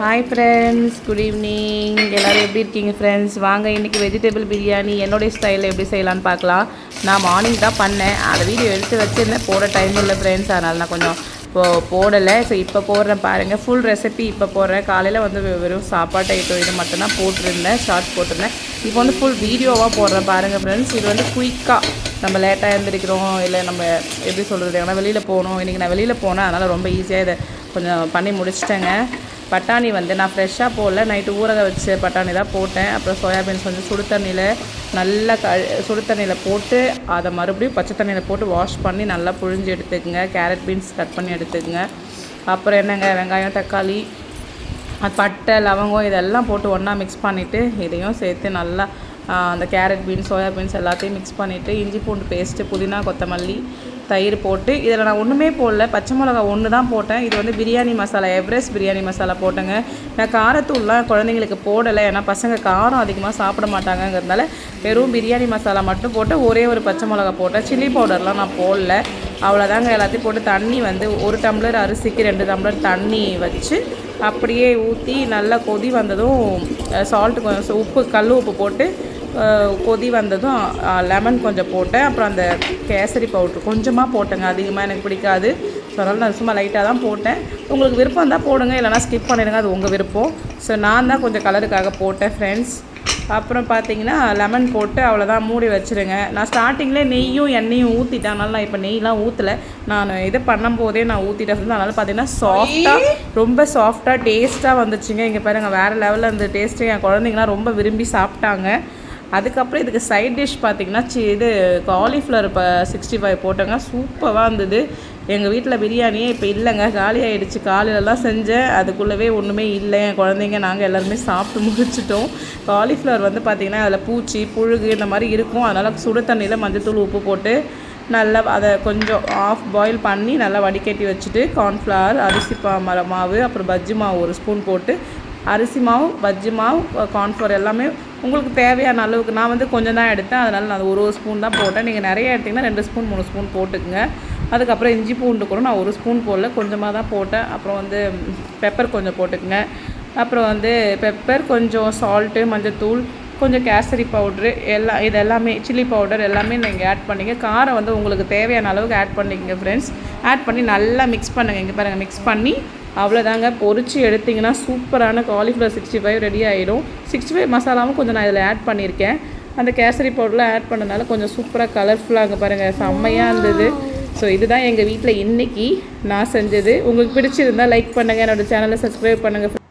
Hi friends, good evening. எல்லோரும் எப்படி இருக்கீங்க ஃப்ரெண்ட்ஸ்? வாங்க இன்றைக்கி வெஜிடபிள் பிரியாணி என்னுடைய ஸ்டைலில் எப்படி செய்யலான்னு பார்க்கலாம். நான் மார்னிங் தான் பண்ணேன், அதை வீடியோ எடுத்து வச்சுருந்தேன். போட டைம் இல்லை ஃப்ரெண்ட்ஸ், அதனால் நான் கொஞ்சம் போடலை. ஸோ இப்போ போடுறேன் பாருங்கள். ஃபுல் ரெசிபி இப்போ போடுறேன். காலையில் வந்து வெறும் சாப்பாட்டு ஐட்டம் இது மட்டும்தான் போட்டிருந்தேன், ஷார்ட்ஸ் போட்டிருந்தேன். இப்போ வந்து ஃபுல் வீடியோவாக போடுறேன் பாருங்கள் ஃப்ரெண்ட்ஸ். இது வந்து குயிக்காக நம்ம லேட்டாக எழுந்திரிக்கிறோம், இல்லை நம்ம எப்படி சொல்கிறது, ஏன்னா வெளியில் போகணும். இன்றைக்கி நான் வெளியில் போனேன், அதனால் ரொம்ப ஈஸியாக இதை கொஞ்சம் பண்ணி முடிச்சிட்டேங்க. பட்டாணி வந்து நான் ஃப்ரெஷ்ஷாக போடல, நைட்டு ஊறக வச்சு பட்டாணி தான் போட்டேன். அப்புறம் சோயாபீன்ஸ் கொஞ்சம் சுடு தண்ணியில் நல்லா சுடு தண்ணியில் போட்டு அதை மறுபடியும் பச்சை தண்ணியில் போட்டு வாஷ் பண்ணி நல்லா புழிஞ்சு எடுத்துக்கோங்க. கேரட் பீன்ஸ் கட் பண்ணி எடுத்துக்கோங்க. அப்புறம் என்னங்க, வெங்காயம், தக்காளி, பட்டை, லவங்கம் இதெல்லாம் போட்டு ஒன்றா மிக்ஸ் பண்ணிவிட்டு இதையும் சேர்த்து நல்லா அந்த கேரட் பீன்ஸ், சோயா பீன்ஸ் எல்லாத்தையும் மிக்ஸ் பண்ணிவிட்டு இஞ்சி பூண்டு பேஸ்ட்டு, புதினா, கொத்தமல்லி, தயிர் போட்டு இதில் நான் ஒன்றுமே போடல, பச்சை மிளகா ஒன்று தான் போட்டேன். இது வந்து பிரியாணி மசாலா, எவரெஸ்ட் பிரியாணி மசாலா போட்டேங்க. நான் காரத்தூள்லாம் குழந்தைங்களுக்கு போடலை, ஏன்னா பசங்க காரம் அதிகமாக சாப்பிட மாட்டாங்கங்கிறதுனால வெறும் பிரியாணி மசாலா மட்டும் போட்டு ஒரே ஒரு பச்சை மிளகா போட்டேன். சில்லி பவுடர்லாம் நான் போடல. அவ்வளோதாங்க. எல்லாத்தையும் போட்டு தண்ணி வந்து 1 டம்ளர் அரிசிக்கு 2 டம்ளர் தண்ணி வச்சு அப்படியே ஊற்றி நல்லா கொதி வந்ததும் சால்ட்டு கொஞ்சம், உப்பு, கல் உப்பு போட்டு கொதி வந்ததும் லெமன் கொஞ்சம் போட்டேன். அப்புறம் அந்த கேசரி பவுட்ரு கொஞ்சமாக போட்டேங்க, அதிகமாக எனக்கு பிடிக்காது. ஸோ அதனால் நான் சும்மா லைட்டாக தான் போட்டேன். உங்களுக்கு விருப்பம் இருந்தால் போடுங்க, இல்லைனா ஸ்கிப் பண்ணிடுங்க, அது உங்கள் விருப்பம். ஸோ நான் தான் கொஞ்சம் கலருக்காக போட்டேன் ஃப்ரெண்ட்ஸ். அப்புறம் பார்த்தீங்கன்னா லெமன் போட்டு அவ்வளோதான், மூடி வச்சுருங்க. நான் ஸ்டார்டிங்கில் நெய்யும் எண்ணெயும் ஊற்றிட்டேன், அதனால் நான் இப்போ நெய்லாம் ஊற்றலை. நான் இதை பண்ணும்போதே நான் ஊற்றிட்டேன். அதனால் பார்த்தீங்கன்னா சாஃப்டாக, ரொம்ப சாஃப்டாக டேஸ்ட்டாக வந்துச்சுங்க. இங்கே பாருங்கள், வேறு லெவலில் அந்த டேஸ்ட்டு என் குழந்தைங்களாம் ரொம்ப விரும்பி சாப்பிட்டாங்க. அதுக்கப்புறம் இதுக்கு சைட் டிஷ் பார்த்திங்கன்னா இது காலிஃப்ளவர் 65 போட்டேங்க. சூப்பராக இருந்தது. எங்கள் வீட்டில் பிரியாணியே இப்போ இல்லைங்க, காலி ஆகிடுச்சு. காலையிலலாம் செஞ்சேன், அதுக்குள்ளவே ஒன்றுமே இல்லை. என் குழந்தைங்க நாங்கள் எல்லாருமே சாப்பிட்டு முடிச்சிட்டோம். காலிஃப்ளவர் வந்து பார்த்திங்கன்னா அதில் பூச்சி, புழுகு இந்த மாதிரி இருக்கும். அதனால் சுடு தண்ணியில் மஞ்சத்தூள், உப்பு போட்டு நல்லா அதை கொஞ்சம் ஆஃப் பாயில் பண்ணி நல்லா வடிகட்டி வச்சுட்டு கார்ன்ஃப்ளவர், அரிசி மாவு, அப்புறம் பஜ்ஜி மாவு 1 ஸ்பூன் போட்டு, அரிசி மாவு, பஜ்ஜி மாவு, கார்ன்ஃப்ளவர் எல்லாமே உங்களுக்கு தேவையான அளவுக்கு. நான் வந்து கொஞ்சம் தான் எடுத்தேன், அதனால் நான் 1 ஸ்பூன் தான் போட்டேன். நீங்கள் நிறைய எடுத்திங்கன்னா 2 ஸ்பூன் 3 ஸ்பூன் போட்டுக்குங்க. அதுக்கப்புறம் இஞ்சி பூண்டு கூட நான் 1 ஸ்பூன் போடல, கொஞ்சமாக தான் போட்டேன். அப்புறம் வந்து பெப்பர் கொஞ்சம் போட்டுக்குங்க. அப்புறம் வந்து பெப்பர், கொஞ்சம் சால்ட்டு, மஞ்சத்தூள், கொஞ்சம் கேசரி பவுட்ரு, இது எல்லாமே சில்லி பவுடர் எல்லாமே நீங்கள் ஆட் பண்ணிங்க. காரம் வந்து உங்களுக்கு தேவையான அளவுக்கு ஆட் பண்ணிக்கங்க ஃப்ரெண்ட்ஸ். ஆட் பண்ணி நல்லா மிக்ஸ் பண்ணுங்கள். இங்கே பாருங்கள், மிக்ஸ் பண்ணி அவ்வளோதாங்க. பொரிச்சு எடுத்திங்கன்னா சூப்பரான காலிஃப்ளவர் 65 ரெடி ஆகிடும். 65 மசாலாவும் கொஞ்சம் நான் இதில் ஆட் பண்ணியிருக்கேன். அந்த கேசரி பவுடர்லாம் ஆட் பண்ணனால கொஞ்சம் சூப்பராக கலர்ஃபுல்லாக அங்கே பாருங்கள், செம்மையாக இருந்தது. ஸோ இதுதான் எங்கள் வீட்டில் இன்றைக்கி நான் செஞ்சது. உங்களுக்கு பிடிச்சிருந்தால் லைக் பண்ணுங்கள், என்னோடய சேனலை சப்ஸ்கிரைப் பண்ணுங்கள்.